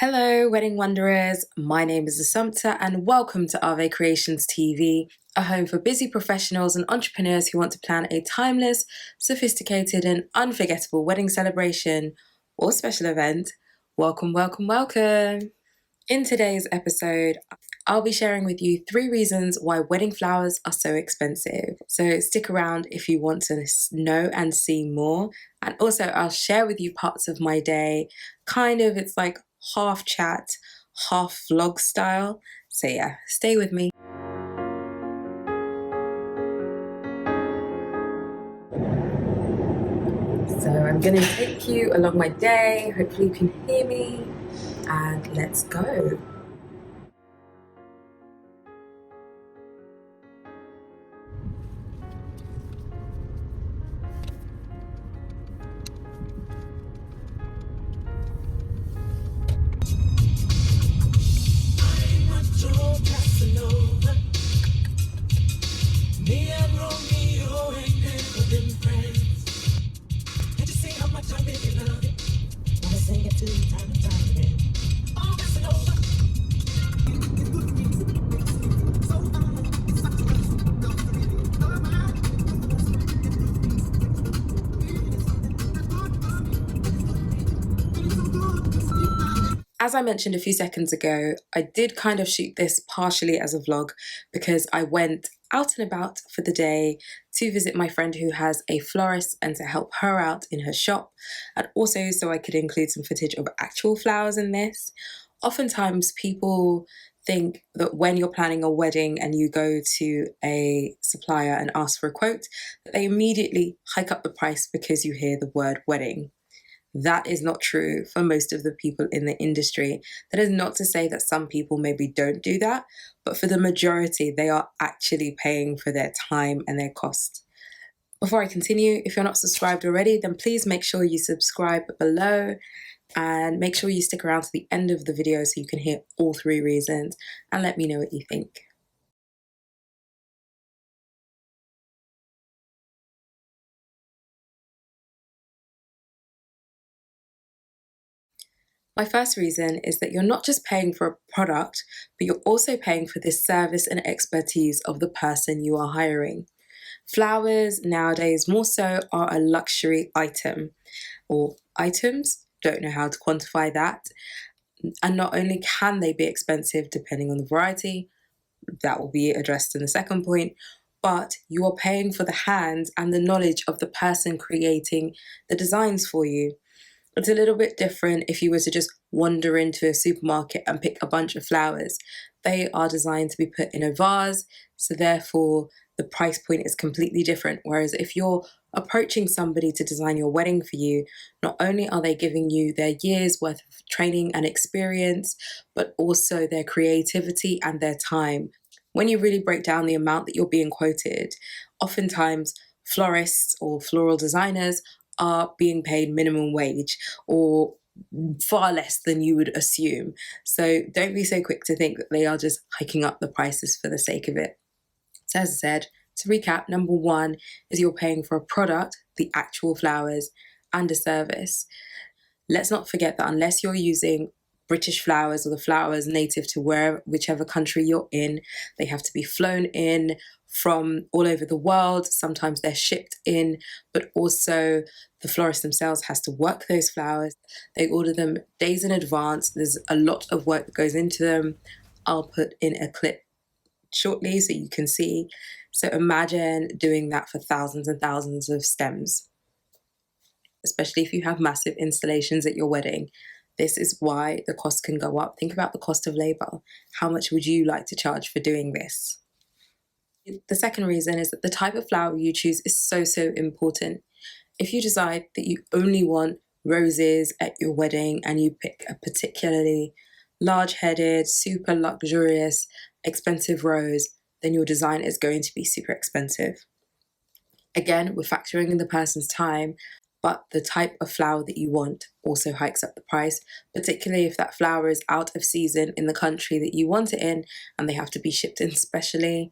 Hello, Wedding Wanderers. My name is Assumpta, and welcome to Ave Creations TV, a home for busy professionals and entrepreneurs who want to plan a timeless, sophisticated, and unforgettable wedding celebration or special event. Welcome, welcome, welcome. In today's episode, I'll be sharing with you 3 reasons why wedding flowers are so expensive. So stick around if you want to know and see more. And also, I'll share with you parts of my day. It's like half chat, half vlog style. So yeah, stay with me. So I'm going to take you along my day. Hopefully you can hear me. And let's go. As I mentioned a few seconds ago, I did kind of shoot this partially as a vlog because I went out and about for the day to visit my friend who has a florist and to help her out in her shop, and also so I could include some footage of actual flowers in this. Oftentimes people think that when you're planning a wedding and you go to a supplier and ask for a quote, that they immediately hike up the price because you hear the word wedding. That is not true for most of the people in the industry. That is not to say that some people maybe don't do that, but for the majority, they are actually paying for their time and their cost. Before I continue, if you're not subscribed already, then please make sure you subscribe below and make sure you stick around to the end of the video so you can hear all 3 reasons and let me know what you think. My first reason is that you're not just paying for a product, but you're also paying for the service and expertise of the person you are hiring. Flowers nowadays more so are a luxury item or items, don't know how to quantify that. And not only can they be expensive depending on the variety, that will be addressed in the second point, but you are paying for the hands and the knowledge of the person creating the designs for you. It's a little bit different if you were to just wander into a supermarket and pick a bunch of flowers. They are designed to be put in a vase, so therefore the price point is completely different. Whereas if you're approaching somebody to design your wedding for you, not only are they giving you their years worth of training and experience, but also their creativity and their time. When you really break down the amount that you're being quoted, oftentimes florists or floral designers are being paid minimum wage or far less than you would assume. So don't be so quick to think that they are just hiking up the prices for the sake of it. So as I said, to recap, number 1 is you're paying for a product, the actual flowers, and a service. Let's not forget that unless you're using British flowers or the flowers native to whichever country you're in, they have to be flown in from all over the world. Sometimes they're shipped in, but also the florist themselves has to work those flowers. They order them days in advance. There's a lot of work that goes into them. I'll put in a clip shortly so you can see. So imagine doing that for thousands and thousands of stems, especially if you have massive installations at your wedding. This is why the cost can go up. Think about the cost of labor. How much would you like to charge for doing this? The second reason is that the type of flower you choose is so important. If you decide that you only want roses at your wedding and you pick a particularly large-headed, super luxurious, expensive rose, then your design is going to be super expensive. Again, we're factoring in the person's time, but the type of flower that you want also hikes up the price, particularly if that flower is out of season in the country that you want it in and they have to be shipped in specially.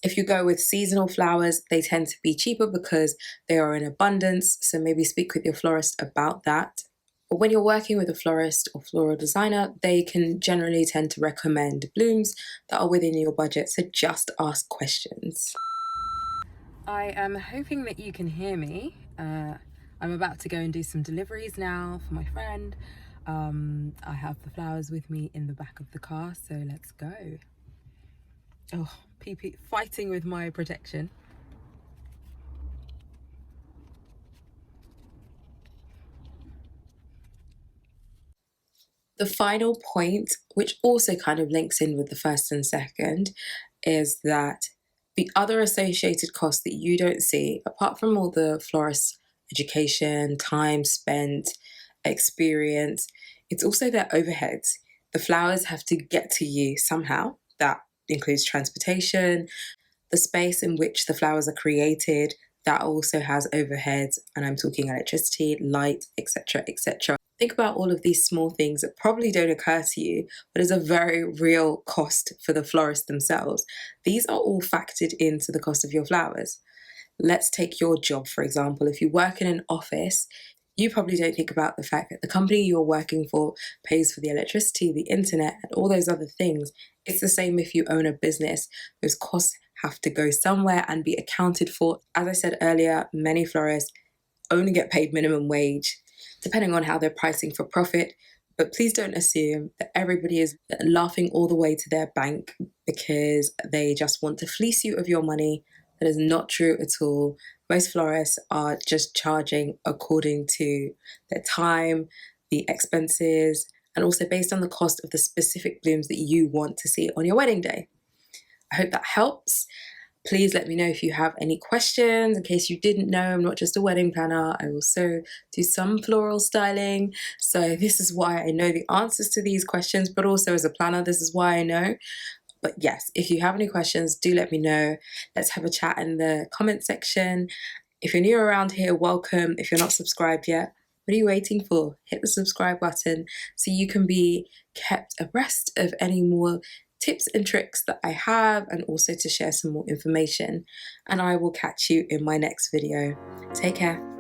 If you go with seasonal flowers, they tend to be cheaper because they are in abundance, so maybe speak with your florist about that. But when you're working with a florist or floral designer, they can generally tend to recommend blooms that are within your budget, so just ask questions. I am hoping that you can hear me. I'm about to go and do some deliveries now for my friend. I have the flowers with me in the back of the car, so let's go. Oh, PP fighting with my protection. The final point, which also kind of links in with the first and second, is that the other associated costs that you don't see, apart from all the florist education, time spent, experience, it's also their overheads. The flowers have to get to you somehow. That includes transportation, the space in which the flowers are created, that also has overheads, and I'm talking electricity, light, etc., etc. Think about all of these small things that probably don't occur to you, but is a very real cost for the florist themselves. These are all factored into the cost of your flowers. Let's take your job, for example. If you work in an office, you probably don't think about the fact that the company you're working for pays for the electricity, the internet, and all those other things. It's the same if you own a business. Those costs have to go somewhere and be accounted for. As I said earlier, many florists only get paid minimum wage, depending on how they're pricing for profit. But please don't assume that everybody is laughing all the way to their bank because they just want to fleece you of your money. That is not true at all. Most florists are just charging according to their time, the expenses, and also based on the cost of the specific blooms that you want to see on your wedding day. I hope that helps. Please let me know if you have any questions. In case you didn't know, I'm not just a wedding planner. I also do some floral styling. So this is why I know the answers to these questions, but also as a planner, this is why I know. But yes, if you have any questions, do let me know. Let's have a chat in the comment section. If you're new around here, welcome. If you're not subscribed yet, what are you waiting for? Hit the subscribe button so you can be kept abreast of any more tips and tricks that I have, and also to share some more information. And I will catch you in my next video. Take care.